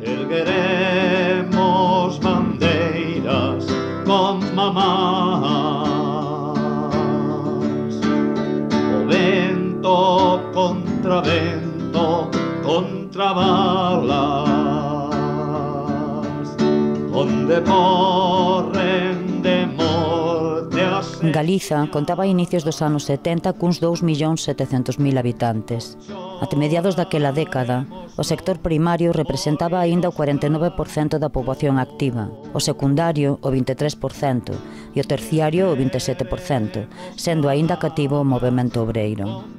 Ergueremos bandeiras con mamás, o vento contra vento, contra balas, onde corren de morte as... Galiza contaba a inicios dos anos 70 cuns 2.700.000 habitantes. Até mediados daquela década, o sector primario representaba aínda o 49% da poboación activa, o secundario o 23% e o terciario o 27%, sendo aínda cativo o movemento obreiro.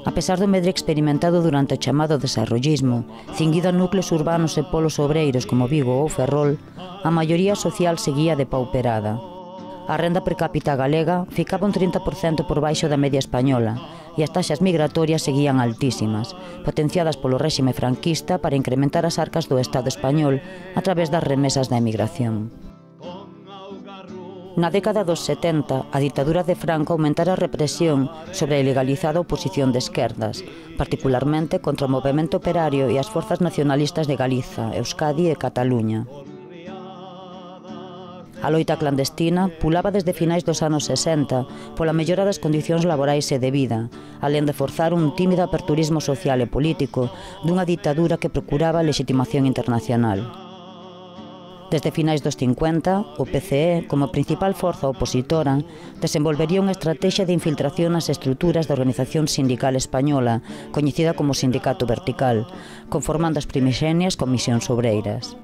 A pesar do medre experimentado durante o chamado desarrollismo, cinguido a núcleos urbanos e polos obreiros como Vigo ou Ferrol, a maioría social seguía depauperada. A renda per cápita galega ficaba un 30% por baixo da media española e as taxas migratorias seguían altísimas, potenciadas polo réxime franquista para incrementar as arcas do Estado español a través das remesas da emigración. Na década dos 70, a ditadura de Franco aumentara a represión sobre a ilegalizada oposición de esquerdas, particularmente contra o movemento operario e as forzas nacionalistas de Galiza, Euskadi e Cataluña. A loita clandestina pulaba desde finais dos anos 60 pola mellora das condicións laborais e de vida, alén de forzar un tímido aperturismo social e político dunha ditadura que procuraba a lexitimación internacional. Desde finais dos 50, o PCE, como principal forza opositora, desenvolvería unha estrategia de infiltración nas estruturas da organización sindical española, coñecida como Sindicato Vertical, conformando as primixenias comisións obreiras.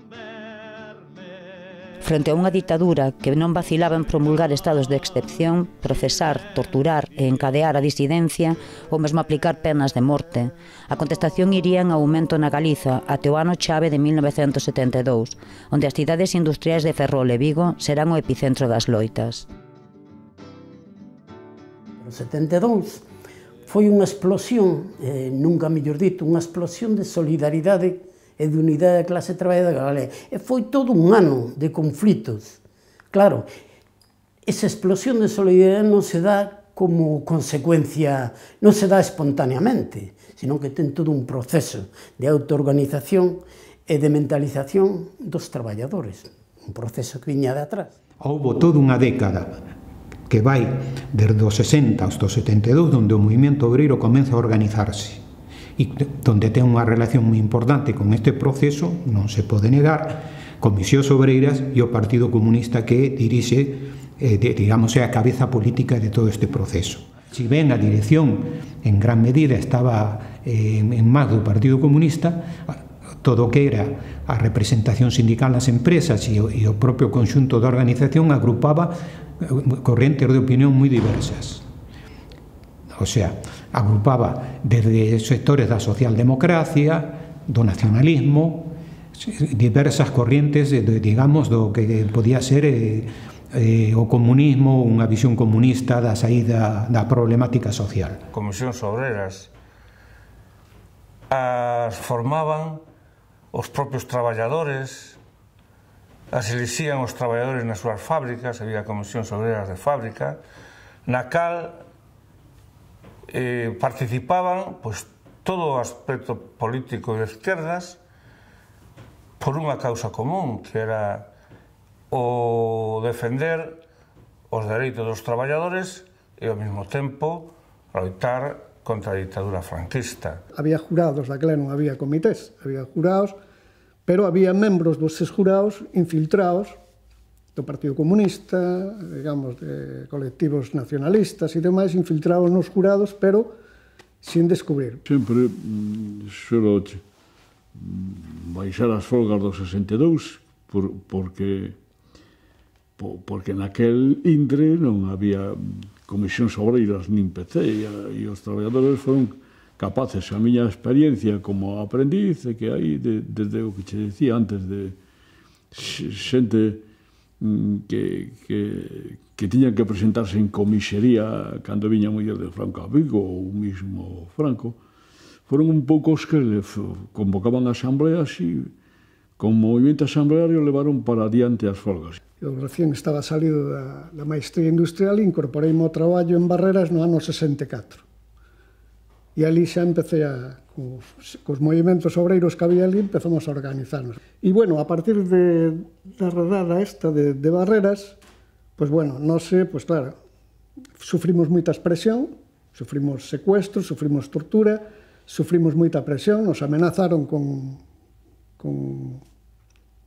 Frente a unha ditadura que non vacilaba en promulgar estados de excepción, procesar, torturar e encadear a disidencia ou mesmo aplicar penas de morte, a contestación iría en aumento na Galiza até o ano chave de 1972, onde as cidades industriais de Ferrol e Vigo serán o epicentro das loitas. O 72 foi unha explosión, nunca mellor dito, unha explosión de solidaridade e de unidade da clase traballadora galega. E foi todo un ano de conflitos. Claro, esa explosión de solidaridade non se dá como consecuencia, non se dá espontaneamente, sino que ten todo un proceso de autoorganización e de mentalización dos traballadores, un proceso que viña de atrás. Houbo toda unha década que vai desde os 60 aos 72, onde o movimento obreiro comeza a organizarse, e donde ten unha relación moi importante con este proceso, non se pode negar, Comisións Obreiras e o Partido Comunista que dirixe, digamos, é a cabeza política de todo este proceso. Si ben a dirección en gran medida estaba en más do Partido Comunista, todo o que era a representación sindical nas empresas e o propio conxunto da organización agrupaba correntes de opinión moi diversas. O sea, agrupaba desde sectores da socialdemocracia, do nacionalismo, diversas corrientes, digamos, do que podía ser o comunismo, unha visión comunista da saída da problemática social. Comisións obreras as formaban os propios traballadores, as elixían os traballadores nas súas fábricas, había comisións obreras de fábrica, na cal participaban todo o aspecto político de esquerdas por unha causa común, que era o defender os dereitos dos traballadores e ao mesmo tempo loitar contra a ditadura franquista. Había jurados, daquela non había comités, había jurados, pero había membros dos jurados infiltrados do Partido Comunista, digamos, de colectivos nacionalistas e demais, infiltrados nos jurados, pero sin descubrir. Sempre suelo baixar as folgas do 62, porque naquel intre non había comisións obreiras nin PC, e os traballadores foron capaces, a miña experiencia como aprendiz, que hai desde o que che decía antes, de xente que tiñan que presentarse en comisaría cando viña muller de Franco a Vigo ou mismo Franco, foron un pouco os que convocaban asambleas e con movimento asambleario levaron para adiante as folgas. Eu recién estaba salido da maestría industrial e incorporeime ao traballo en Barreras no ano 64. E ali xa empecé cos movimentos obreiros que había ali, empezamos a organizarnos. E, bueno, a partir da redada esta de Barreras, pois, bueno, nós, pois, claro, sufrimos moita presión, sufrimos secuestros, sufrimos tortura, sufrimos moita presión, nos amenazaron con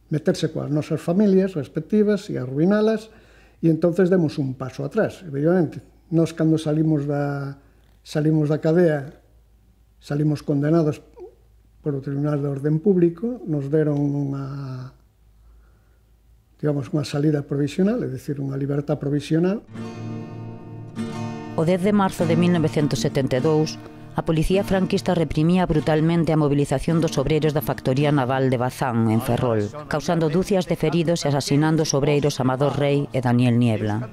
meterse coas nosas familias respectivas e arruinalas, e entonces demos un paso atrás, evidentemente. Nós, cando salimos da cadea, salimos condenados por o Tribunal de Orden Público, nos deron unha salida provisional, é dicir, unha libertad provisional. O 10 de marzo de 1972, a policía franquista reprimía brutalmente a movilización dos obreiros da factoría naval de Bazán, en Ferrol, causando dúcias de feridos e asasinando os obreiros Amador Rei e Daniel Niebla.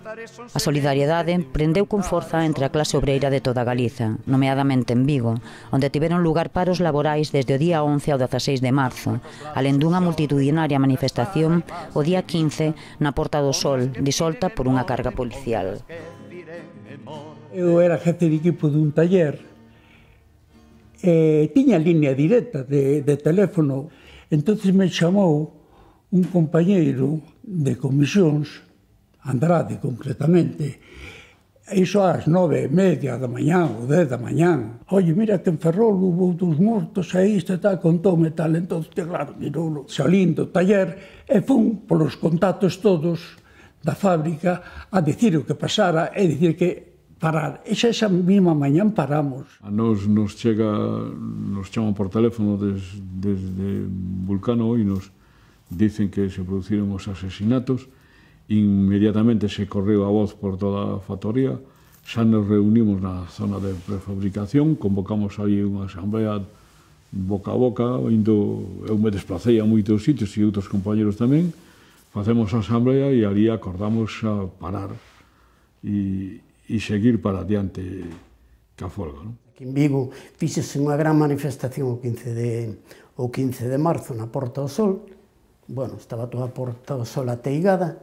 A solidariedade prendeu con forza entre a clase obreira de toda Galiza, nomeadamente en Vigo, onde tiveron lugar paros laborais desde o día 11 ao 16 de marzo, alén dunha multitudinaria manifestación o día 15 na Porta do Sol, disolta por unha carga policial. Eu era jefe de equipo dun taller, tiña línea directa de teléfono, entonces me chamou un compañeiro de comisións, Andrade concretamente, iso ás 9:30 da mañán ou 10 da mañán. Oye, mira que en Ferrol hubo dos mortos, aí isto tal, contoume tal, entonces, claro, mirou salín do taller e fun polos contactos todos da fábrica a dicir o que pasara e dicir que parar. Esa mesma mañán paramos. A nos chaman por teléfono desde Vulcano e nos dicen que se produciron os asesinatos. Inmediatamente se correu a voz por toda a factoría. Xa nos reunimos na zona de prefabricación, convocamos aí unha asamblea boca a boca, eu me desplacei a moitos sitios e outros compañeros tamén. Facemos a asamblea e ali acordamos a parar e seguir para adiante ca folga. Aquí en Vigo fíxese unha gran manifestación o 15 de marzo na Porta do Sol. Bueno, estaba toda a Porta do Sol ateigada,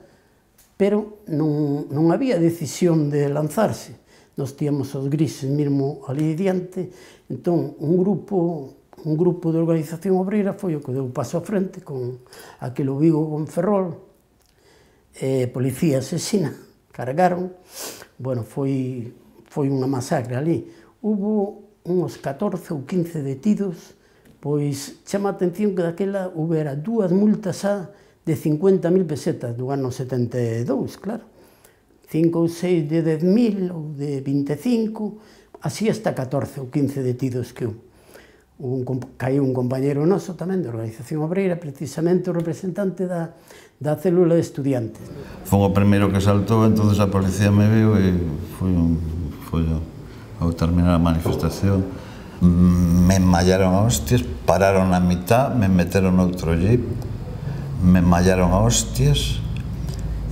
pero non había decisión de lanzarse. Nos tíamos os grises mesmo ali diante, entón un grupo de organización obreira foi o que deu paso a frente con aquilo Vigo con Ferrol, policía asesina, cargaron. Bueno, foi unha masacre ali. Hubo uns 14 ou 15 detidos, pois chama a atención que daquela houbera dúas multas de 50.000 pesetas do ano 72, claro. 5 ou 6 de 10.000 ou de 25, así hasta 14 ou 15 detidos que caiu un compañero noso tamén da Organización Obreira, precisamente o representante da célula de estudiantes. Foi o primeiro que saltou, entonces a policía me viu e foi ao terminar a manifestación. Me enmallaron a hostias, pararon a mitad, me meteron outro jeep, me enmallaron a hostias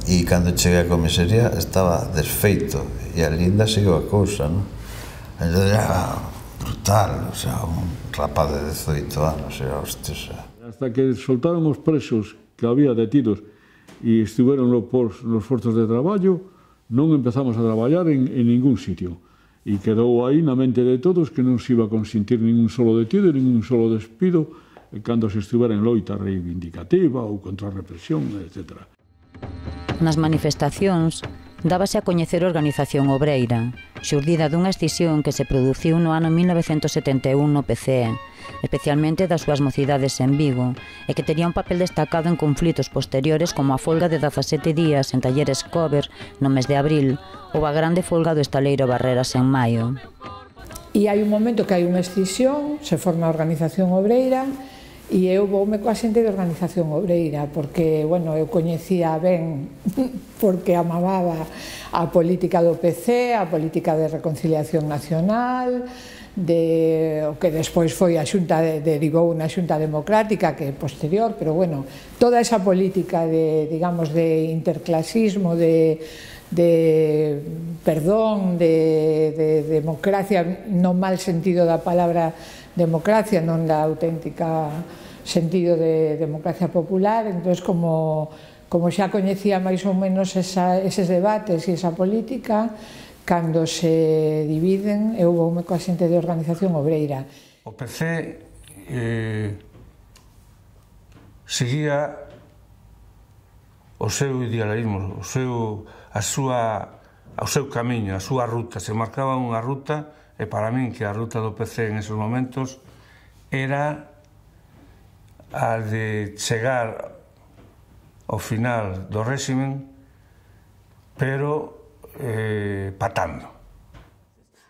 e cando cheguei a comisaría estaba desfeito e ali ainda seguiu a cousa, non? Entón era brutal, o sea, un rapaz de 18 anos, era hostias. Hasta que soltaron os presos que había detidos e estiveron nos postos de traballo, non empezamos a traballar en ningún sitio. E quedou aí na mente de todos que non se iba a consentir ningún solo detido, ningún solo despido, cando se estivera en loita reivindicativa ou contra a represión, etc. Nas manifestacións, dábase a coñecer a Organización Obreira, xurdida dunha escisión que se produciu no ano 1971 no PCE, especialmente das súas mocidades en Vigo, e que tería un papel destacado en conflitos posteriores como a folga de 17 días en Talleres Cover no mes de abril ou a grande folga do estaleiro Barreras en maio. E hai un momento que hai unha escisión, se forma a Organización Obreira, e eu voume coa xente de Organización Obreira, porque, bueno, eu coñecía ben, porque amaba a política do PC, a política de reconciliación nacional, o que despois foi a Xunta, derivou na Xunta Democrática, que é posterior, pero, bueno, toda esa política de, digamos, de interclasismo, de perdón, de democracia, no mal sentido da palabra democracia, non da auténtica sentido de democracia popular. Entón, como xa coñecía máis ou menos eses debates e esa política, cando se dividen, eu voume coa xente de Organización Obreira. O PC seguía o seu idealismo, o seu camiño, a súa ruta. Se marcaba unha ruta, e para min que a ruta do PC en esos momentos era a de chegar ao final do réximen, pero patando.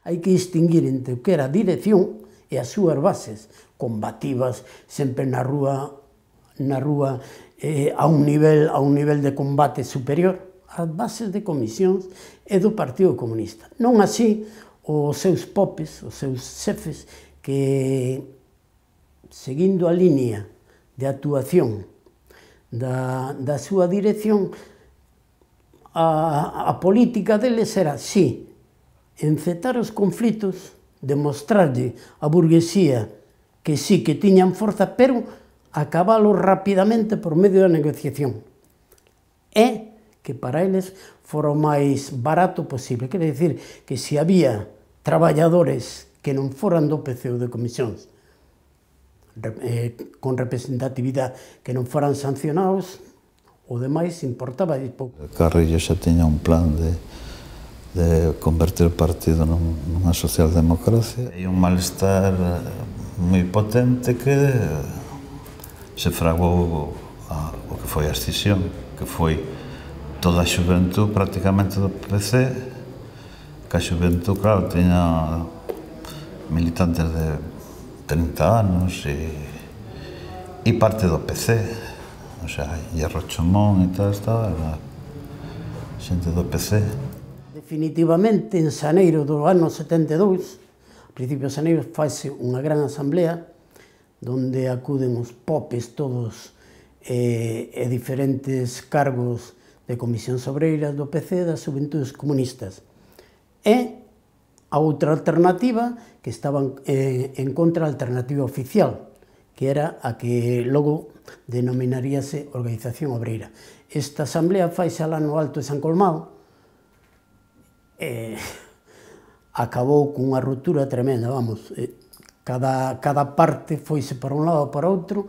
Hai que distinguir entre o que era a dirección e as súas bases combativas, sempre na rúa a un nivel de combate superior ás bases de comisións e do Partido Comunista. Non así os seus popes, os seus xefes, que seguindo a línea de actuación da súa dirección, a política deles era, sí, encetar os conflitos, demostrarlle a burguesía que sí, que tiñan forza, pero acabalos rapidamente por medio da negociación. E que para eles fora o máis barato posible. Quere dicir que se había traballadores que non foran do PC ou de comisións con representatividade que non foran sancionados, o demais importaba pouco. Carrillo xa tiña un plan de convertir o partido nunha socialdemocracia e un malestar moi potente que se fragou o que foi a escisión, que foi toda a xuventud prácticamente do PC, que a xuventud, claro, tiña militantes de 30 anos e parte do PC, o sea, Hierro Chomón e tal, estaba xente do PC. Definitivamente, en xaneiro do ano 72, a principios de xaneiro, faise unha gran asamblea donde acuden os popes todos e diferentes cargos de comisións obreiras do PC e das xuventudes comunistas. E a outra alternativa que estaban en contra da alternativa oficial, que era a que logo denominaríase Organización Obreira. Esta asamblea faise alá no Alto de San Colmado, acabou cunha ruptura tremenda, vamos, cada parte foise para un lado ou para outro,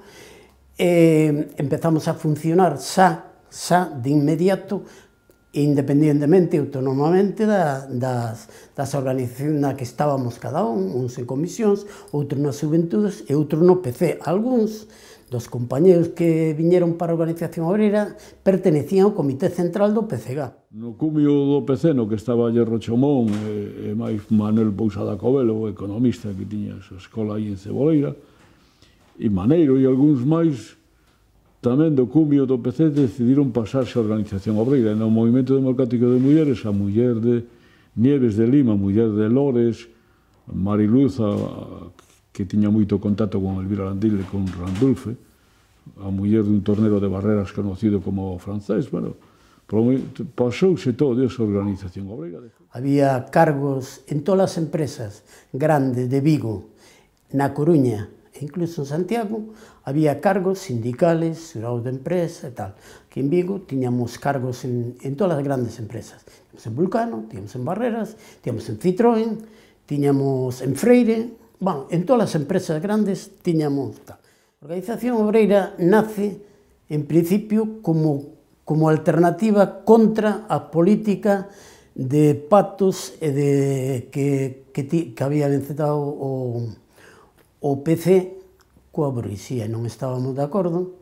e empezamos a funcionar xa de inmediato, independentemente, autonomamente das organizacións na que estábamos cada uns en comisións, outros nas xuventudes e outros no PC. Algúns dos compañeros que viñeron para a Organización Obreira pertenecían ao Comité Central do PCG. No cumio do PC, no que estaba Hierro Chomón e máis Manuel Pousada Covelo, o economista que tiña a súa escola aí en Ceboleira, e Maneiro e algúns máis, tamén do cumio do PC decidiron pasarse a Organización Obreira. No Movimento Democrático de Mulleres, a muller de Nieves de Lima, a muller de Lores, Mariluza, que tiña moito contacto con Elvira Landil e con Randulfe, a muller dun tornero de Barreras conocido como francés, bueno, pasouse todo esa Organización Obreira. Había cargos en todas as empresas grandes de Vigo, na Coruña, e incluso en Santiago, había cargos sindicales, xurados de empresa e tal. Aquí en Vigo tiñamos cargos en todas as grandes empresas. Tiñamos en Vulcano, tiñamos en Barreras, tiñamos en Citroën, tiñamos en Freire, bueno, en todas as empresas grandes tiñamos tal. A Organización Obreira nace, en principio, como alternativa contra a política de pactos e de que había encetado o PC coa burguesía, non estábamos de acordo.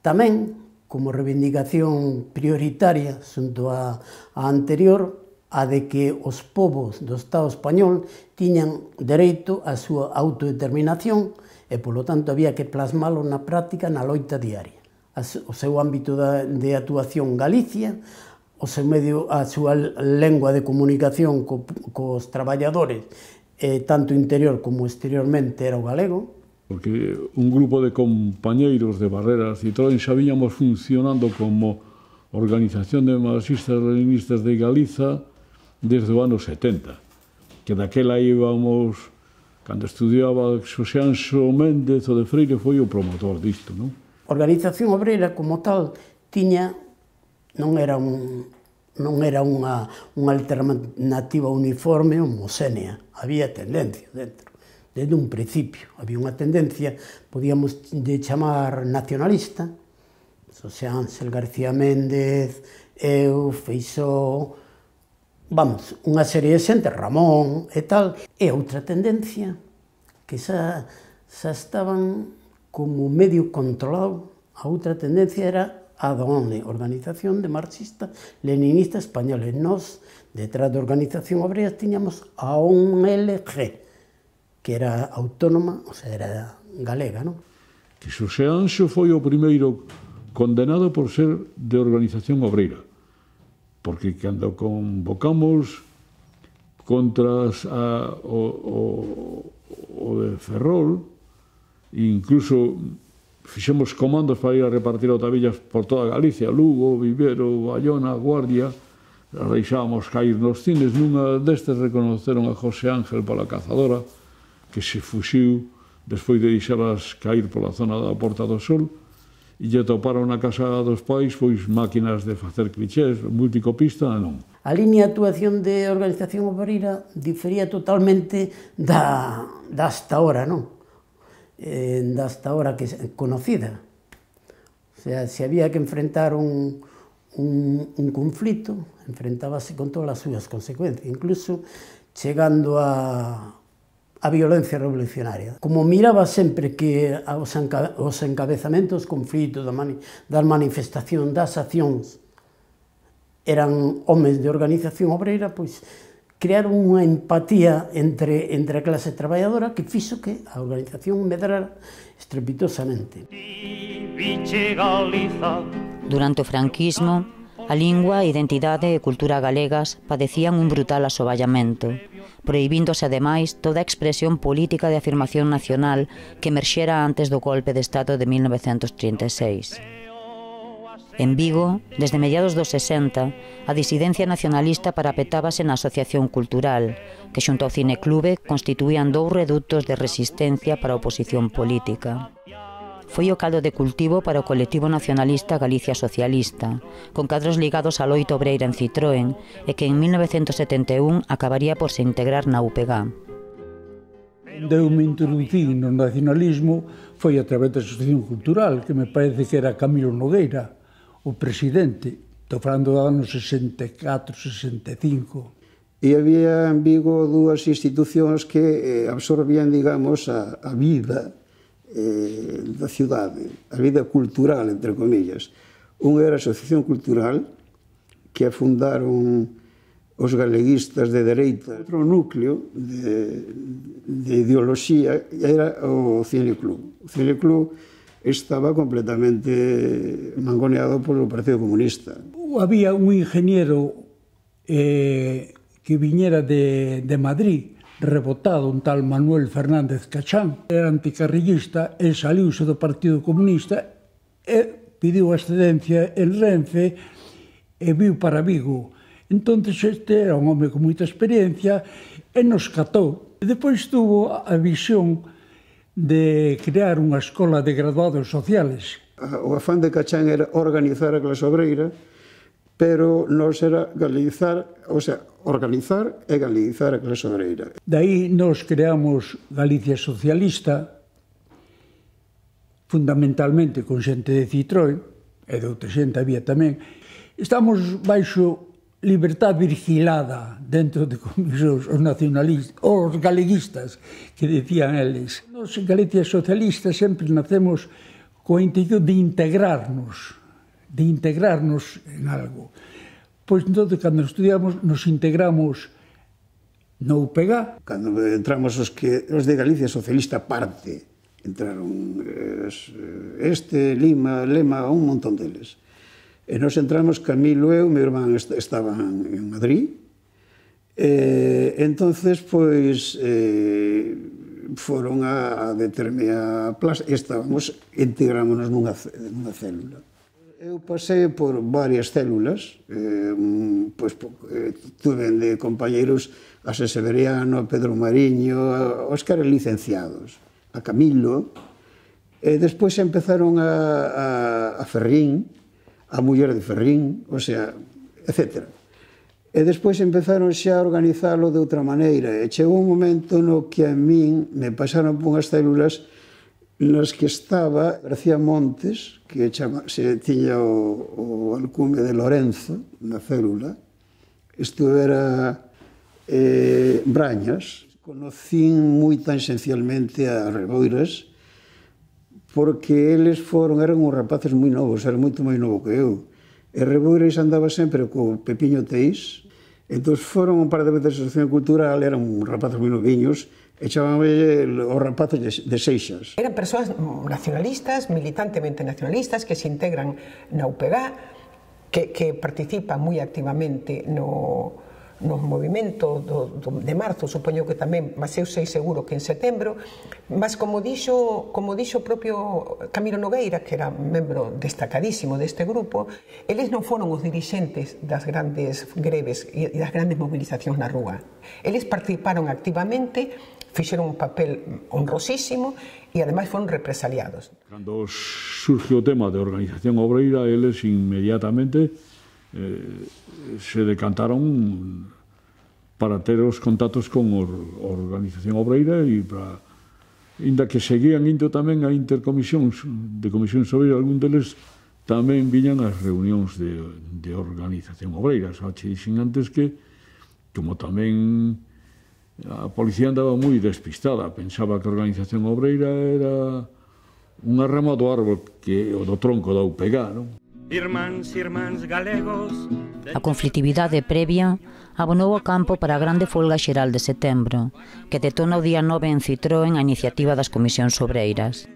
Tamén, como reivindicación prioritaria xunto a anterior, a de que os povos do Estado español tiñan dereito á súa autodeterminación e, polo tanto, había que plasmalo na práctica na loita diaria. O seu ámbito de actuación Galicia, a súa lengua de comunicación cos traballadores, tanto interior como exteriormente, era o galego. Porque un grupo de compañeiros de Barreras Citroën xa viñamos funcionando como Organización de Marxistas-Leninistas de Galiza desde o ano 70, que daquela íbamos, cando estudiaba Xosé Anxo Méndez, o de Freire foi o promotor disto, non? A Organización Obreira, como tal, non era unha alternativa uniforme homogénea, había tendencia dentro. desde un principio. Había unha tendencia, podíamos de chamar nacionalista, Xosé Ángel García Méndez, eu, Feixóo, vamos, unha serie de xente, Ramón e tal, e outra tendencia que xa estaban como medio controlado. A outra tendencia era a da ONLE, Organización de Marxistas Leninistas Españoles. Nós, detrás da Organización Obreira, tiñamos a ONLG, que era autónoma, o sea, era galega, non? Que Xosé Anxo foi o primeiro condenado por ser de Organización Obreira, porque cando convocamos contra o de Ferrol, incluso fixemos comandos para ir a repartir otavillas por toda Galicia, Lugo, Vivero, Bayona, Guardia, deixábamos cair nos cines. Nunha destes reconoceron a José Ángel pola cazadora, que se fuxiu despois de deixalas cair pola zona da Porta do Sol, e lle toparon na casa dos pais pois máquinas de facer clichés, multicopista, non. A línea de actuación de Organización Obreira difería totalmente da hasta ahora, non? Da hasta ahora que é conocida. O sea, se había que enfrentar un conflito, enfrentábase con todas as súas consecuencias, incluso chegando a violencia revolucionaria. Como miraba sempre que os encabezamentos, conflitos, das manifestacións, das accións, eran homes de Organización Obreira, pois crearon unha empatía entre a clase traballadora que fixo que a organización medrara estrepitosamente. Durante o franquismo, a lingua, identidade e cultura galegas padecían un brutal asoballamento, prohibíndose ademais toda expresión política de afirmación nacional que emerxera antes do golpe de Estado de 1936. En Vigo, desde mediados dos 60, a disidencia nacionalista parapetábase na Asociación Cultural, que xunto ao Cineclube constituían dous redutos de resistencia para a oposición política. Foi o caldo de cultivo para o colectivo nacionalista Galicia Socialista, con cadros ligados á loita obreira en Citroën e que en 1971 acabaría por se integrar na UPG. Eu me introducín no nacionalismo foi a través da Asociación Cultural, que me parece que era Camilo Nogueira, o presidente, estou falando do ano 64, 65. E había en Vigo dúas institucións que absorbían, digamos, a vida da cidade, a vida cultural, entre comillas. Unha era a Asociación Cultural, que a fundaron os galeguistas de dereita. Outro núcleo de ideoloxía era o Cineclub. O Cineclub estaba completamente mangoneado polo Partido Comunista. Había un ingeniero que viñera de Madrid, rebotado, un tal Manuel Fernández Cachán, era anticarrillista, el saliuse do Partido Comunista e pediu a excedencia en Renfe e viu para Vigo. Entón, este era un home con moita experiencia e nos catou. E depois tuvo a visión de crear unha escola de graduados sociales. O afán de Cachán era organizar a clase obreira, pero nos era galeguizar, o sea, organizar e galeguizar a clase obreira. Daí nos creamos Galicia Socialista, fundamentalmente con xente de Citroën, e de outra xente había tamén. Estamos baixo libertad vigilada dentro de comisións, os nacionalistas, os galeguistas, que decían eles. Nos Galicia Socialistas sempre nacemos coa intención de integrarnos en algo. Pois, entón, cando estudiamos, nos integramos no UPG. Cando entramos os de Galicia Socialista parte, entraron Lima, un montón deles. E nos entramos, Camilo e eu, meu irmán estaban en Madrid, entonces, pois, foron a determe a plaza, e integrámonos nunha célula. Eu pasei por varias células, pois, tuve de compañeros a Xosé Severiano, a Pedro Mariño, os que eran licenciados, a Camilo, e despois empezaron a Ferrín, a muller de Ferrín, o sea, etc. E despois empezaron xa a organizalo de outra maneira. E chegou un momento no que a min me pasaron por unhas células nas que estaba García Montes, que se tiña o alcume de Lorenzo na célula. Isto era Brañas. Conocín moi tan esencialmente a Reboiras, porque eles eran uns rapaces moi novos, eran moito máis novo que eu. E Reboiras andaba sempre co Pepiño Teís, entón foron un par de veces a Asociación Cultural, eran rapaces moi noviños, e chamaban os rapaces de Seixas. Eran persoas nacionalistas, militantemente nacionalistas, que se integran na UPG, que participan moi activamente no movimento de marzo, supoño que tamén, mas eu sei seguro que en setembro, mas como dixo o propio Camilo Nogueira, que era membro destacadísimo deste grupo, eles non foron os dirixentes das grandes greves e das grandes movilizacións na rúa. Eles participaron activamente, fixeron un papel honrosísimo e ademais foron represaliados. Cando surge o tema de organización obreira, eles inmediatamente se decantaron para ter os contactos con a organización obreira e para, inda que seguían indo tamén a intercomisións de comisións obreiras, algún deles tamén viñan as reunións de organización obreira. Xa che dixen antes que, como tamén a policía andaba moi despistada, pensaba que a organización obreira era unha rama do árbol, o do tronco da UPG, non? Irmáns galegos. A conflitividade previa abonou o campo para a grande folga xeral de setembro, que detona o día 9 en Citroën a iniciativa das comisións obreiras.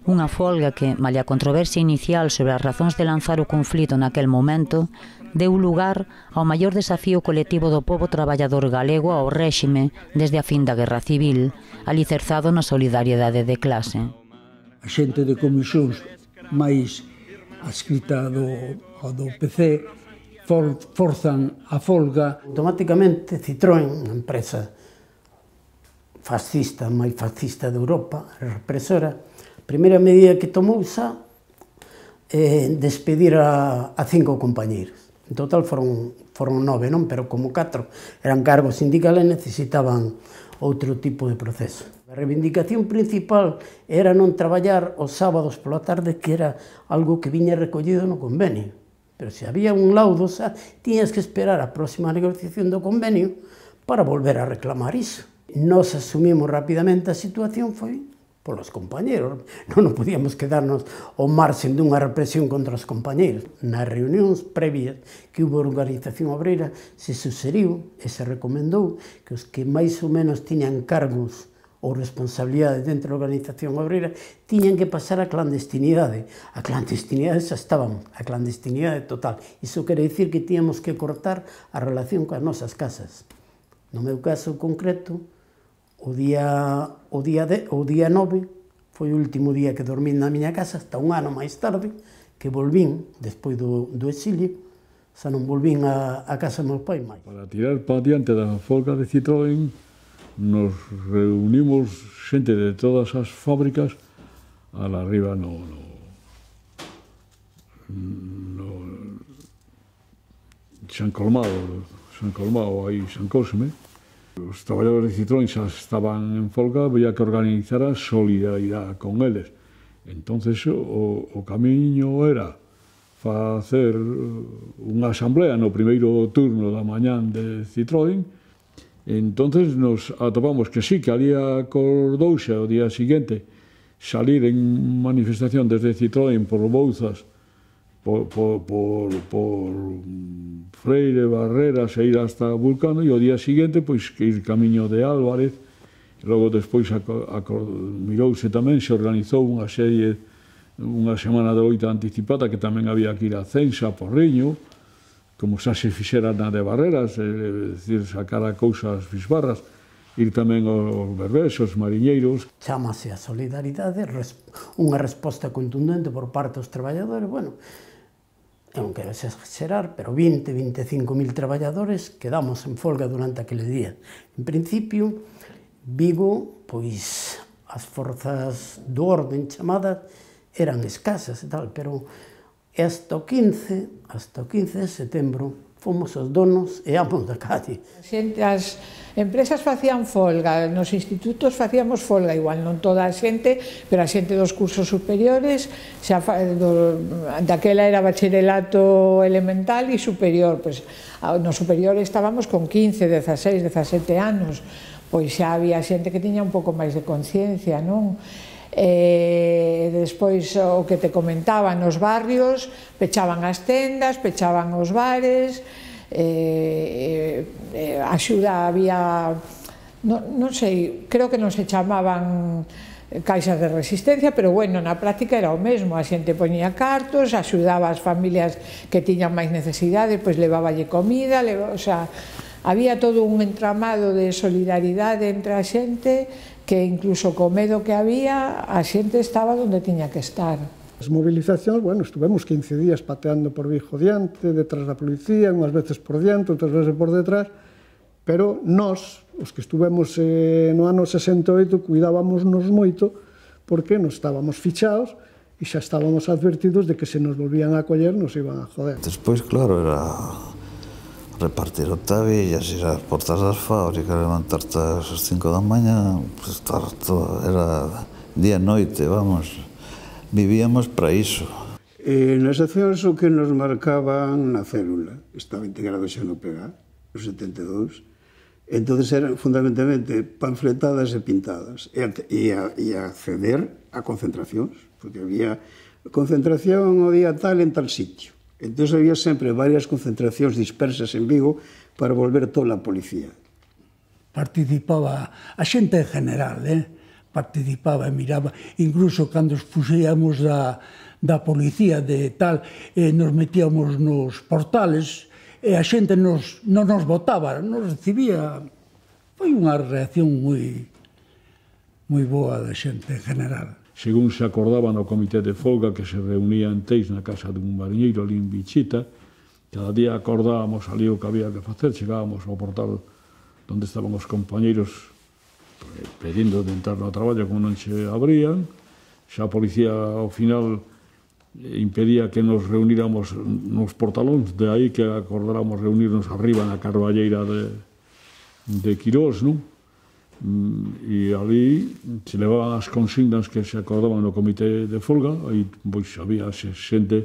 Unha folga que, malia a controversia inicial sobre as razóns de lanzar o conflito naquel momento, deu lugar ao maior desafío colectivo do pobo traballador galego ao réxime desde a fin da Guerra Civil, alicerzado na solidariedade de clase. A xente de comisións máis adscrita do PC forzan a folga. Automáticamente Citroën, unha empresa fascista, máis fascista de Europa, represora, a primeira medida que tomou xa despedir a 5 compañeiros. En total foron 9, non? Pero como 4 eran cargos sindicales, necesitaban outro tipo de proceso. A reivindicación principal era non traballar os sábados pola tarde, que era algo que viña recollido no convenio. Pero se había un laudo, xa, tiñas que esperar a próxima negociación do convenio para volver a reclamar iso. Nos asumimos rapidamente a situación, foi polos compañeros. Non podíamos quedarnos ao marxen dunha represión contra os compañeros. Nas reunións previas que hubo organización obreira, se suseriu e se recomendou que os que máis ou menos tiñan cargos ou responsabilidade dentro da organización obreira tiñan que pasar a clandestinidade. A clandestinidade xa estaban, a clandestinidade total. Iso quere dicir que tiñamos que cortar a relación coas nosas casas. No meu caso concreto, o día 9 foi o último día que dormín na miña casa, hasta un ano máis tarde, que volvín, despois do exilio, xa non volvín a casa dos meus pais máis. Para tirar para diante da folga de Citroën, nos reunimos xente de todas as fábricas a la arriba no San Colmado, aí San Cosme. Os traballadores de Citroën xa estaban en folga, había que organizar a solidaridade con eles. Entonces o camiño era facer unha asamblea no primeiro turno da mañán de Citroën. Entonces nos atopamos que sí, que había acordouse o día seguinte salir en manifestación desde Citroën por Bouzas, por Freire, Barreras e ir hasta Vulcano, e o día seguinte pois que ir camiño de Álvarez. Logo despois mirouse tamén, se organizou unha semana de loita anticipada que tamén había que ir a Censa, a Porriño, como xa se fixera na de Barreras, é dicir, sacar a cousas fisbarras, ir tamén aos berbés, aos mariñeiros. Chámase a solidaridade, unha resposta contundente por parte dos traballadores. Bueno, non quero exagerar, pero 20-25.000 traballadores quedamos en folga durante aquele día. En principio, Vigo, pois, as forzas do orden chamadas eran escasas e tal, pero hasta o 15 de setembro fomos os donos e amos da calle. As empresas facían folga, nos institutos facíamos folga, igual non toda a xente, pero a xente dos cursos superiores, daquela era bacharelato elemental e superior, pois no superior estábamos con 15, 16, 17 anos, pois xa había xente que tiña un pouco máis de conciencia, non? Despois o que te comentaba, nos barrios pechaban as tendas, pechaban os bares, axuda había, non sei, creo que non se chamaban caixas de resistencia, pero bueno, na práctica era o mesmo, a xente poñía cartos, axudaba as familias que tiñan máis necesidade, pois leváballe comida, o sea, había todo un entramado de solidaridade entre a xente que incluso co medo que había, a xente estaba onde tiña que estar. As movilizacións, bueno, estuvemos 15 días pateando por Vigo diante, detrás da policía, unhas veces por diante, outras veces por detrás, pero nós, os que estuvemos no ano 68, cuidábamos-nos moito porque nos estábamos fichados e xa estábamos advertidos de que se nos volvían a coller nos iban a joder. Despois, claro, era repartir octavillas, ir ás portas das fábricas, levantarte ás 5 da mañá, estar todo, era día e noite, vamos, vivíamos para iso. Nas accións o que nos marcaban na célula, estaba integrado xa no PEGA, no 72, entonces eran fundamentalmente panfletadas e pintadas, e acceder a concentracións, porque había concentración o día tal en tal sitio. Entón había sempre varias concentracións dispersas en Vigo para volver toda a policía. Participaba a xente en general, participaba e miraba, incluso cando fuxíamos da policía de tal, nos metíamos nos portales e a xente non nos votaba, nos recibía. Foi unha reacción moi boa da xente en general. Según se acordaba no comité de folga que se reunía en Teis na casa dun mariñeiro ali en Bichita, cada día acordábamos ali o que había que facer, chegábamos ao portal onde estaban os compañeiros pedindo de entrar no traballo como non se abrían, xa a policía ao final impedía que nos reuníramos nos portalóns, de aí que acordáramos reunirnos arriba na carballeira de Quirós, non? E ali se levaban as consignas que se acordaban no comité de folga, aí pois había xente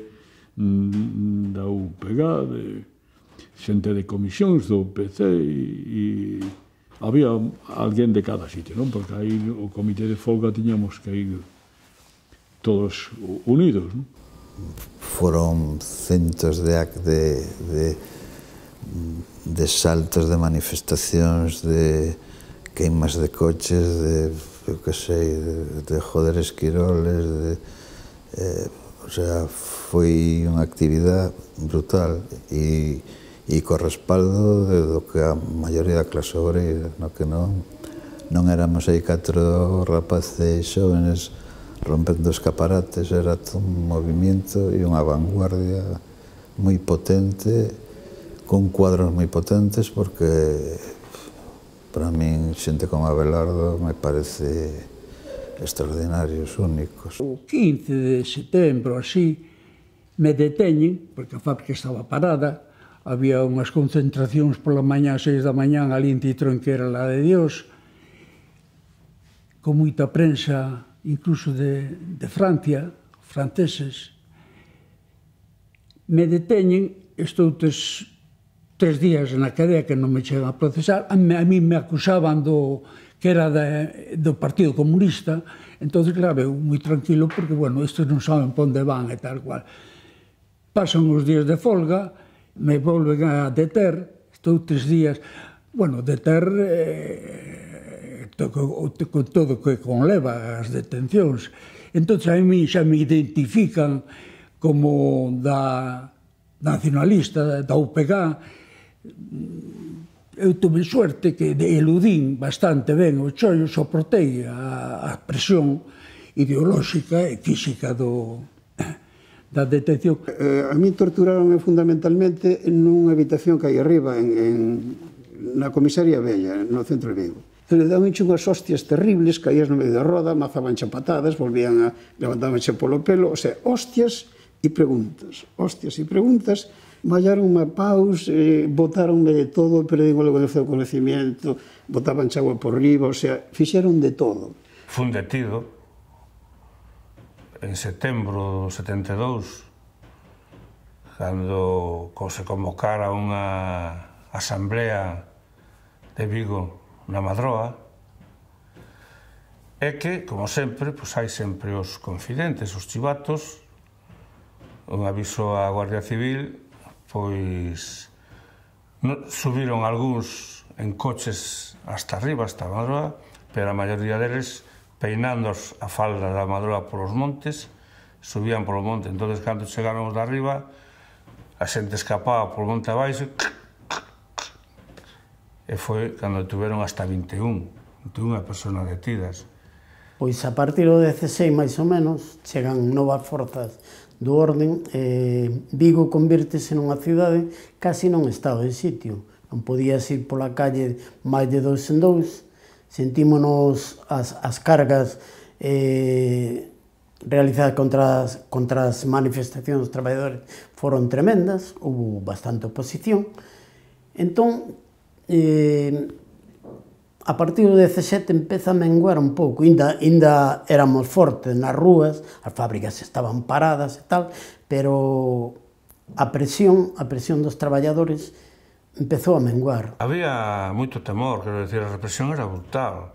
da UPG, xente de comisións do PC e había alguén de cada sitio, non? Porque aí o comité de folga tiñamos que ir todos unidos, non? Foron centos de saltos, de manifestacións, de queimas de coches, de joder esquiroles, o sea, foi unha actividade brutal e co respaldo do que a maioría da clase obreira, no que non éramos aí 4 rapaces xóvenes rompendo escaparates, era todo un movimento e unha vanguardia moi potente, con cuadros moi potentes, porque para min, xente como Abelardo me parece extraordinarios, únicos. O 15 de setembro, así, me deteñen, porque a fábrica estaba parada, había unhas concentracións pola mañá, 6 da mañá, ali en Citroën, que era la de Dios, con moita prensa, incluso de Francia, franceses. Me deteñen, estou 3 días na cadea que non me chegan a procesar, a mí me acusaban que era do Partido Comunista, entón, claro, eu moi tranquilo, porque, bueno, estes non saben pa onde van e tal cual. Pasan os días de folga, me volven a deter, estou 3 días, bueno, deter con todo o que conleva as detencións. Entón, a mí xa me identifican como nacionalista, da UPG. Eu tuve suerte que eludín bastante ben o chollo, soportei a presión ideolóxica e física da detención. A mí torturaronme fundamentalmente nunha habitación que hai arriba, na comisaría Bella, no centro de Vigo. Le daban unhas hostias terribles, caías no medio da roda, mazaban patadas, levantabanche polo pelo, o sea, hostias e preguntas, vallaronme a paus, botaronme de todo, perdín o coñecemento, botaban chagua por riba, o sea, fixeron de todo. Fun detido en setembro do 72, cando se convocara unha asamblea de Vigo na Madroa, é que, como sempre, hai sempre os confidentes, os chivatos, un aviso á Guardia Civil, pois subiron algúns en coches hasta arriba, hasta a Madroa, pero a maioría deles peinando a falda da Madroa polos montes, subían polo monte. Entón, cando chegaron os de arriba, a xente escapaba polo monte abaixo, e foi cando tuveron hasta 21 personas detidas. Pois a partir do 16, máis ou menos, chegan novas forzas do orden, Vigo convírtese nunha cidade casi nun estado de sitio. Non podías ir pola calle máis de 2 en 2, sentímonos as cargas realizadas contra as manifestacións dos traballadores foron tremendas, houve bastante oposición. Entón, a partir do 17 empeza a menguar un pouco, ainda éramos fortes nas rúas, as fábricas estaban paradas e tal, pero a presión dos traballadores empezou a menguar. Había moito temor, quero dicir, a represión era brutal.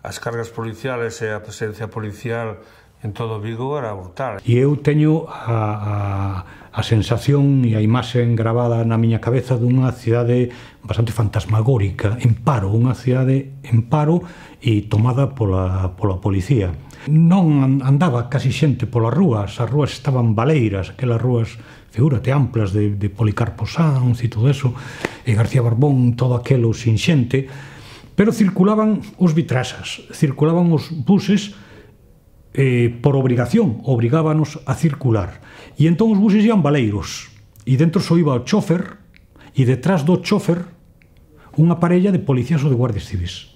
As cargas policiales e a presencia policial en todo Vigo era brutal. E eu teño a sensación e a imaxe gravada na miña cabeza dunha cidade bastante fantasmagórica, en paro, unha cidade en paro e tomada pola policía. Non andaba casi xente polas rúas, as rúas estaban baleiras, aquelas rúas, figúrate, amplas de Policarpo Sanz e todo eso, e García Barbón, todo aquelo sin xente, pero circulaban os vitrasas, circulaban os buses por obrigación, obrigábanos a circular. E entón os buses iban baleiros, e dentro só iba o chofer, e detrás do chofer unha parella de policías ou de guardias civis.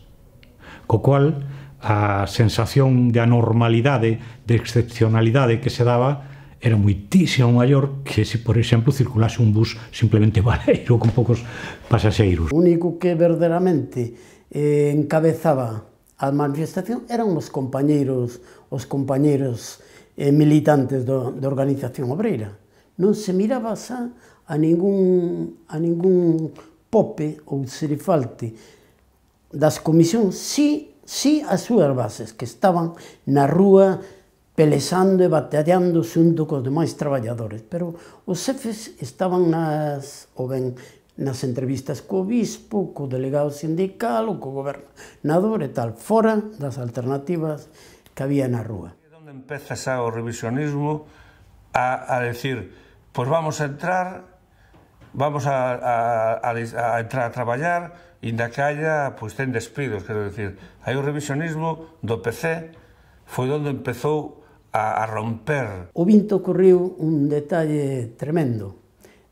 Co cual, a sensación de anormalidade, de excepcionalidade que se daba era moitísimo maior que se, por exemplo, circulase un bus simplemente baleiro con poucos pasaxeiros. O único que verdadeiramente encabezaba a manifestación eran os compañeiros militantes da organización obreira. Non se miraba xa a ningún pope ou serifalte das comisións, si as súas bases que estaban na rúa pelexando e batallando xunto cos demais traballadores, pero os xefes estaban nas entrevistas co bispo, co delegado sindical ou co gobernador e tal, fora das alternativas que había na rúa. Onde empeza xa o revisionismo a decir, pois vamos a entrar a traballar, inda que haya, pois ten despidos, quero dicir. Aí o revisionismo do PC foi onde empezou a romper. O 20 ocorreu un detalle tremendo.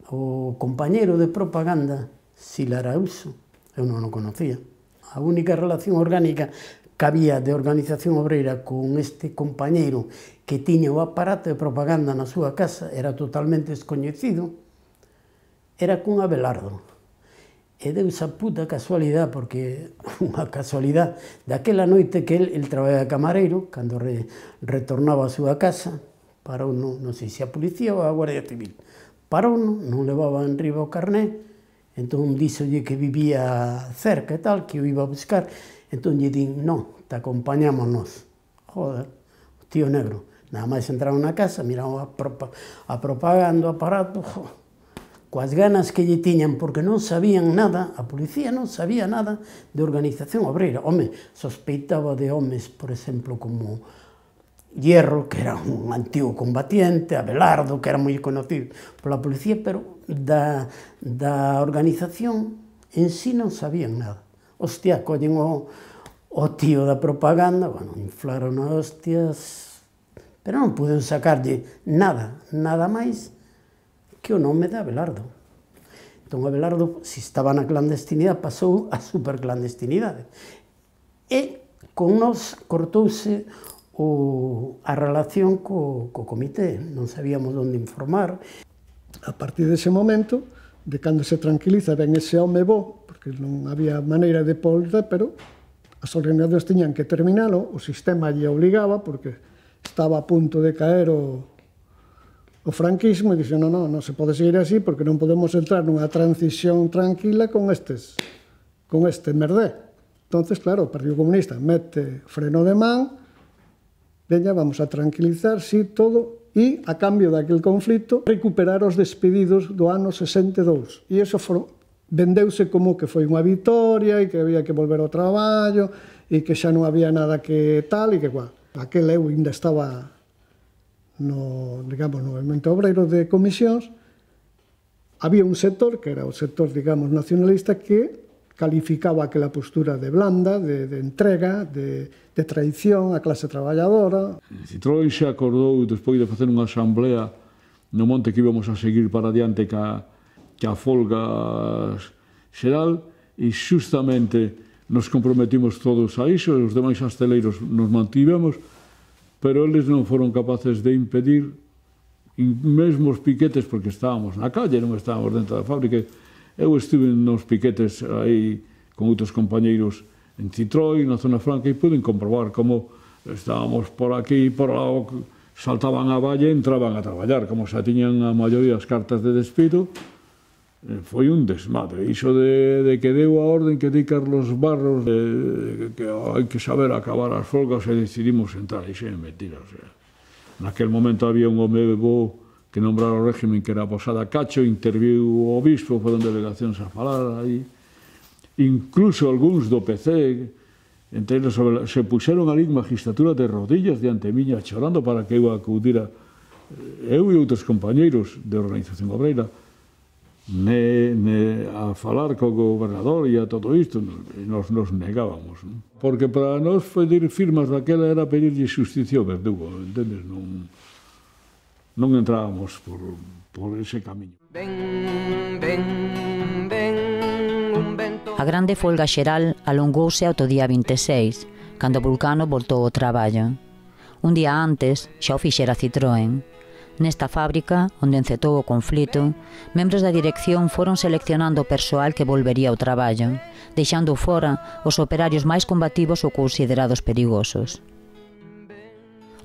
O compañeiro de propaganda, Sila Arauso, eu non o conocía. A única relación orgánica que había de organización obreira con este compañeiro que tiña o aparato de propaganda na súa casa, era totalmente descoñecido, era cun Abelardo. E deus a puta casualidade, porque unha casualidade, daquela noite que el traballaba de camareiro, cando retornaba a súa casa, parou, non sei se a policía ou a Guardia Civil, parou, non levaba en riba o carné, entón díxolle que vivía cerca e tal, que o iba a buscar, entón lle din, non, te acompañamos nós. Joder, o tío negro, nada máis entraron na casa, miraron a propaganda, o aparato, coas ganas que lle tiñan, porque non sabían nada, a policía non sabía nada de organización obreira. Home, sospeitaba de homes, por exemplo, como Hierro, que era un antigo combatiente, Abelardo, que era moi conocido pola policía, pero da organización en sí non sabían nada. Hostia, collen o tío da propaganda, bueno, inflaron a hostias, pero non puden sacarlle nada máis que o nome de Abelardo. Entón, Abelardo, se estaba na clandestinidade, pasou a superclandestinidade. E con nós cortouse a relación co comité, non sabíamos onde informar. A partir dese momento, de cando se tranquiliza, ben ese home bo, porque non había maneira de poder, pero as organizacións tiñan que terminalo, o sistema lle obligaba, porque estaba a punto de caer o franquismo, e dixo, non se pode seguir así, porque non podemos entrar nunha transición tranquila con este merdé. Entonces, claro, o Partido Comunista mete freno de man, veña, vamos a tranquilizar, sí, todo, e, a cambio daquele conflito, recuperar os despedidos do ano 62. E iso vendeuse como que foi unha vitoria e que había que volver ao traballo e que xa non había nada que tal e que cual. Aquel eu ainda estaba no movimento obreiro de comisións. Había un sector, que era o sector, digamos, nacionalista, que calificaba aquela postura de blanda, de entrega, de traición á clase traballadora. Citroën se acordou, despois de facer unha asamblea no monte, que íbamos a seguir para adiante ca folga xeral, e xustamente nos comprometimos todos a iso, e os demais asteleiros nos mantivemos, pero eles non foron capaces de impedir, mesmo os piquetes, porque estábamos na calle, non estábamos dentro da fábrica. Eu estive nos piquetes aí con outros compañeiros en Citroën, na Zona Franca, e puden comprobar como estábamos por aquí, por lá, saltaban a valla e entraban a traballar, como xa tiñan a maioría as cartas de despido. Foi un desmadre. Iso de que deu a orden que di Carlos Barros, que hai que saber acabar as folgas, e decidimos entrar. Iso é mentira. Naquel momento había un home bo que nombrara o régimen, que era a Posada Cacho, interviu o obispo, foron delegacións a falar aí. Incluso algúns do PC, entre eles, se puxeron ali en magistratura de rodillas diante miña, chorando para que eu acudira, eu e outros compañeiros de organización obreira, a falar co gobernador e a todo isto, e nos negábamos. Porque para nós pedir firmas daquela era pedirlle xusticia ao verdugo, entendes? Non entrábamos por ese camiño. A grande folga xeral alongouse ata o día 26, cando Vulcano voltou ao traballo. Un día antes xa o fixera Citroën. Nesta fábrica, onde encetou o conflito, membros da dirección foron seleccionando o persoal que volvería ao traballo, deixando fora os operarios máis combativos ou considerados perigosos.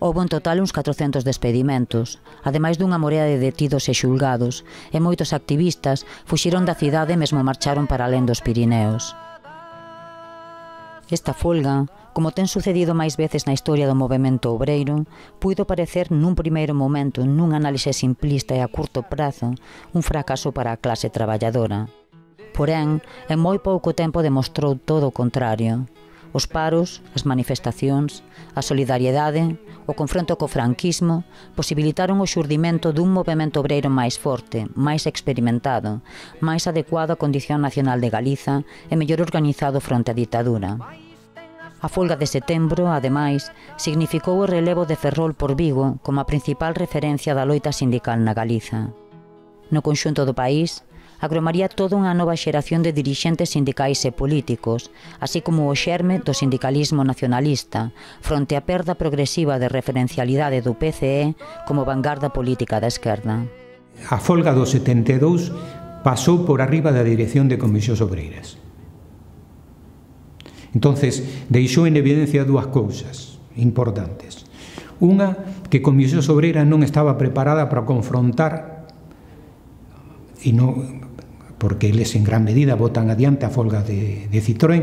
Houbo en total uns 400 despedimentos, ademais dunha morea de detidos e xulgados, e moitos activistas fuxiron da cidade e mesmo marcharon para alén dos Pirineos. Esta folga, como ten sucedido máis veces na historia do movemento obreiro, puido parecer nun primeiro momento, nun análise simplista e a curto prazo, un fracaso para a clase traballadora. Porén, en moi pouco tempo demostrou todo o contrario. Os paros, as manifestacións, a solidariedade, o confronto co franquismo posibilitaron o xurdimento dun movemento obreiro máis forte, máis experimentado, máis adecuado á condición nacional de Galiza e mellor organizado fronte á ditadura. A folga de setembro, ademais, significou o relevo de Ferrol por Vigo como a principal referencia da loita sindical na Galiza. No conxunto do país, agromaría toda unha nova xeración de dirixentes sindicais e políticos, así como o xerme do sindicalismo nacionalista, fronte á perda progresiva de referencialidade do PCE como vanguarda política da esquerda. A folga do 72 pasou por arriba da dirección de Comisións Obreiras. Entonces, deixou en evidencia dúas cousas importantes. Unha, que Comisións Obreiras non estaba preparada para confrontar, e non, porque eles en gran medida votan adiante a folga de Citroën,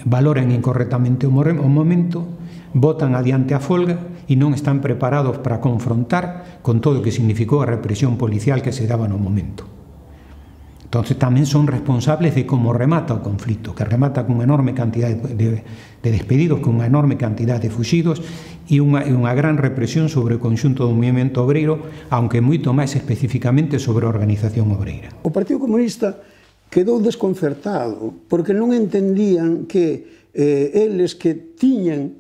valoran incorrectamente o momento, votan adiante a folga e non están preparados para confrontar con todo o que significou a represión policial que se daba no momento. Entón, tamén son responsables de como remata o conflito, que remata con unha enorme cantidad de despedidos, con unha enorme cantidad de fuxidos e unha gran represión sobre o conxunto do movimento obreiro, aunque moito máis especificamente sobre a organización obreira. O Partido Comunista quedou desconcertado porque non entendían que eles que tiñan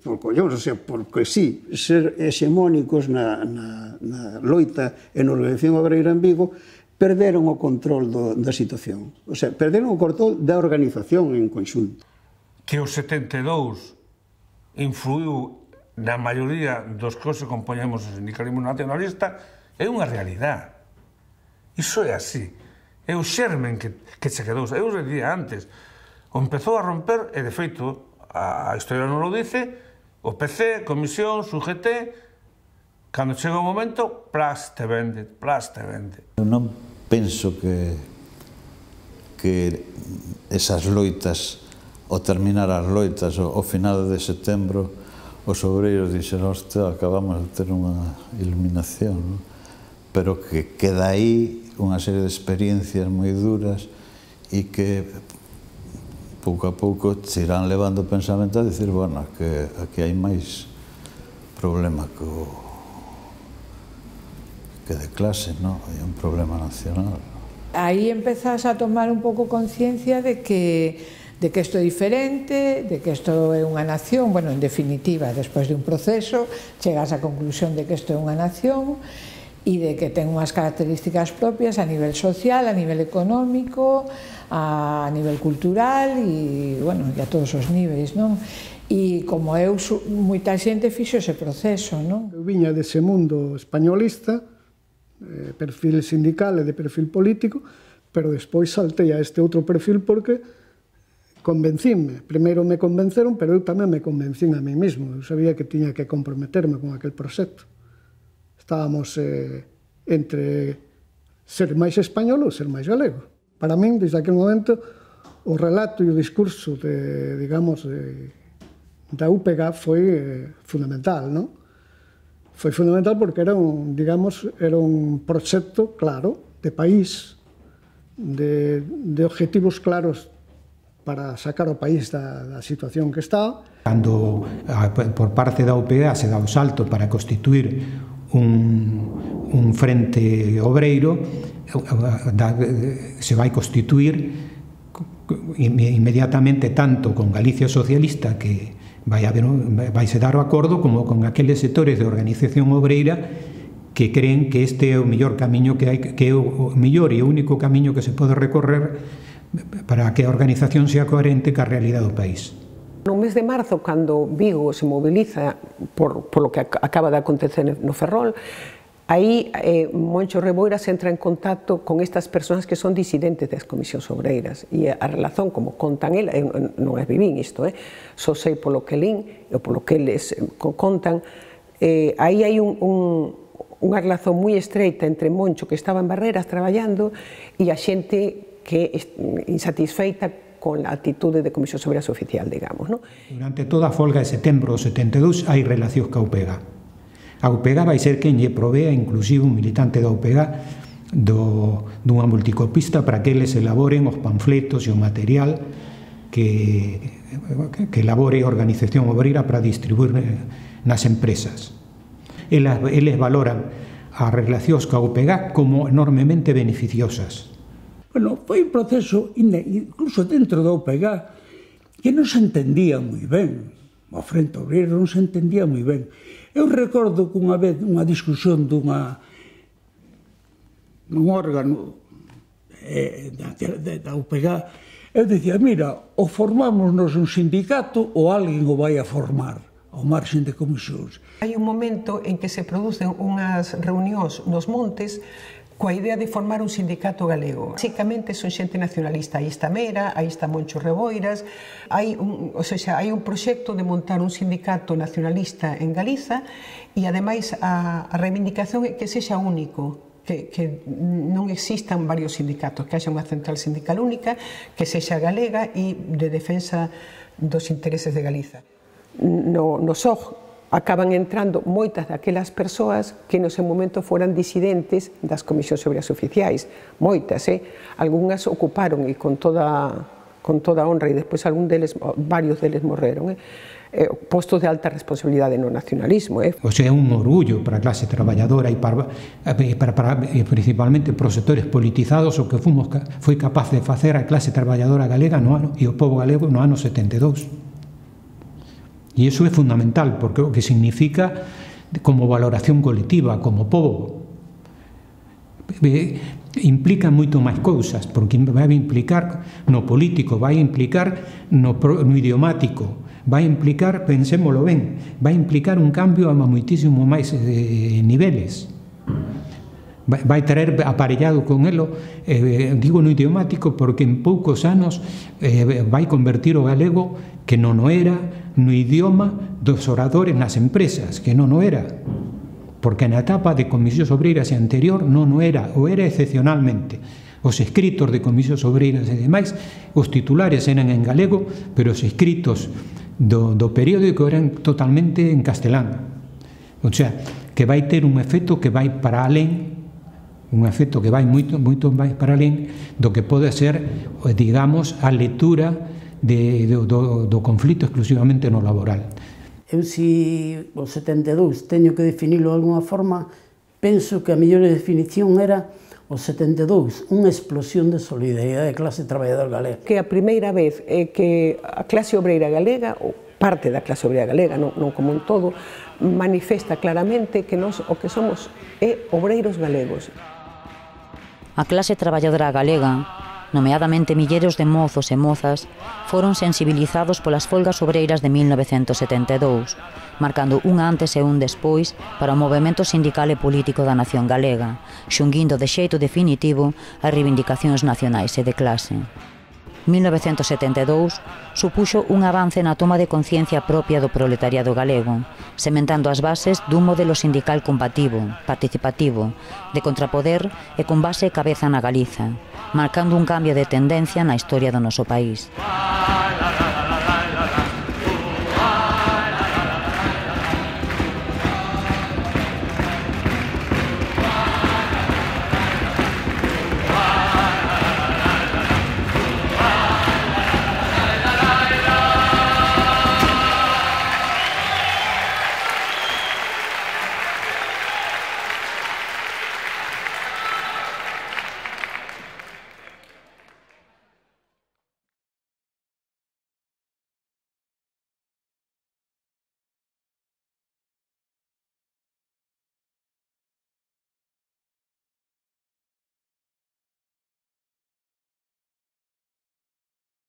por collóns, o sea, porque sí, ser hexemónicos na loita e na organización obreira en Vigo, perderon o control da situación. O sea, perderon o control da organización en conxunto. Que o 72 influiu na maioría dos que se compoñemos o sindicalismo nacionalista, é unha realidade. Iso é así. É o xermen que se quedou. Eu os dicía antes, o empezou a romper, e de feito, a historia non lo dice, o PC, Comisión, UGT, cando chega o momento, plas te vende, plas te vende. Eu non penso que esas loitas, ao terminar as loitas, ao final de setembro, os obreiros dixeron, hostia, acabamos de ter unha iluminación, non? Pero que queda aí unha serie de experiencias moi duras e que pouco a pouco se irán levando o pensamento a dicir, bueno, que aquí hai máis problema que de clase, non? Hai un problema nacional. Aí empezas a tomar un pouco conciencia de que isto é diferente, de que isto é unha nación, bueno, en definitiva, despois de un proceso, chegas á conclusión de que isto é unha nación e de que ten unhas características propias a nivel social, a nivel económico, a nivel cultural e, bueno, e a todos os niveis, non? E como eu, moita xente fixo ese proceso, non? Eu viña dese mundo españolista, perfil sindical e de perfil político, pero despois saltei a este outro perfil porque convencíme. Primeiro me convenceron, pero eu tamén me convencín a mí mesmo. Eu sabía que tiña que comprometerme con aquel proxecto. Estábamos entre ser máis español ou ser máis galego. Para min, desde aquel momento, o relato e o discurso da UPG foi fundamental, non? Foi fundamental porque era un proxecto claro, de país, de objetivos claros para sacar o país da situación que está. Cando por parte da UPG se dá o salto para constituir un frente obreiro, se vai constituir inmediatamente tanto con Galicia Socialista, que vai se dar o acordo, como con aqueles sectores de organización obreira que creen que este é o mellor camiño que hai, que é o mellor e o único camiño que se pode recorrer para que a organización sea coherente ca realidade do país. No mes de marzo, cando Vigo se moviliza por lo que acaba de acontecer no Ferrol, aí Moncho Reboiras entra en contacto con estas persoas que son disidentes das comisións obreiras, e a relación, como contan eles, non é vivín isto, só sei polo que lín e polo que eles contan, aí hai unha relación moi estreita entre Moncho, que estaba en Barreras traballando, e a xente que insatisfeita con a actitude de Comisión Obreiras oficial, digamos, non? Durante toda a folga de setembro do 72 hai relacións ca UPG. A UPG vai ser quen lle provea, inclusive un militante da UPG, dunha multicopista para que eles elaboren os panfletos e o material que elabore a organización obreira para distribuir nas empresas. Eles valoran as relacións ca UPG como enormemente beneficiosas. Bueno, foi un proceso, incluso dentro da UPG, que non se entendía moi ben. O Frente Obreiro non se entendía moi ben. Eu recordo que unha vez unha discusión dun órgano da UPG, eu dicía, mira, ou formámonos un sindicato ou alguén o vai a formar, ao marxen de comisións. Hai un momento en que se producen unhas reunións nos montes coa idea de formar un sindicato galego. Básicamente son xente nacionalista, aí está Mera, aí está Moncho Reboiras, hai un proxecto de montar un sindicato nacionalista en Galiza e ademais a reivindicación é que sexa único, que non existan varios sindicatos, que haxa unha central sindical única, que sexa galega e de defensa dos intereses de Galiza. No SOG acaban entrando moitas daquelas persoas que no seu momento foran disidentes das comisións obreiras oficiais, moitas, algunhas ocuparon e con toda honra, e despois varios deles morreron, postos de alta responsabilidade no nacionalismo. O sea, é un orgullo para a clase traballadora e principalmente para os sectores politizados o que foi capaz de facer a clase traballadora galega e o povo galego no ano 72. E iso é fundamental, porque o que significa como valoración colectiva, como povo. implica moito máis cousas, porque vai implicar no político, vai implicar no idiomático, vai implicar, pensémolo ben, vai implicar un cambio a moitísimo máis niveles. Vai traer aparellado con elo, digo no idiomático, porque en poucos anos vai convertir o galego, que non o era, no idioma dos oradores nas empresas, que non o era. Porque na etapa de Comisións Obreiras e anterior non o era, o era excepcionalmente. Os escritos de Comisións Obreiras e demais, os titulares eran en galego, pero os escritos do periódico eran totalmente en castelán. O sea, que vai ter un efecto que vai para alén, un efecto que vai moito máis para alén do que pode ser, digamos, a lectura do conflito exclusivamente no laboral. Eu, si o 72 teño que definilo de alguna forma, penso que a mellor definición era o 72, unha explosión de solidaridade de clase traballadora galega. Que a primeira vez que a clase obreira galega, ou parte da clase obreira galega, non como un todo, manifesta claramente que nós o que somos é obreiros galegos. A clase traballadora galega, nomeadamente milleiros de mozos e mozas, foron sensibilizados polas folgas obreiras de 1972, marcando un antes e un despois para o movemento sindical e político da nación galega, xunguindo de xeito definitivo as reivindicacións nacionais e de clase. 1972 supuxo un avance na toma de conciencia propia do proletariado galego, sementando as bases dun modelo sindical combativo, participativo, de contrapoder e con base e cabeza na Galiza, marcando un cambio de tendencia na historia do noso país.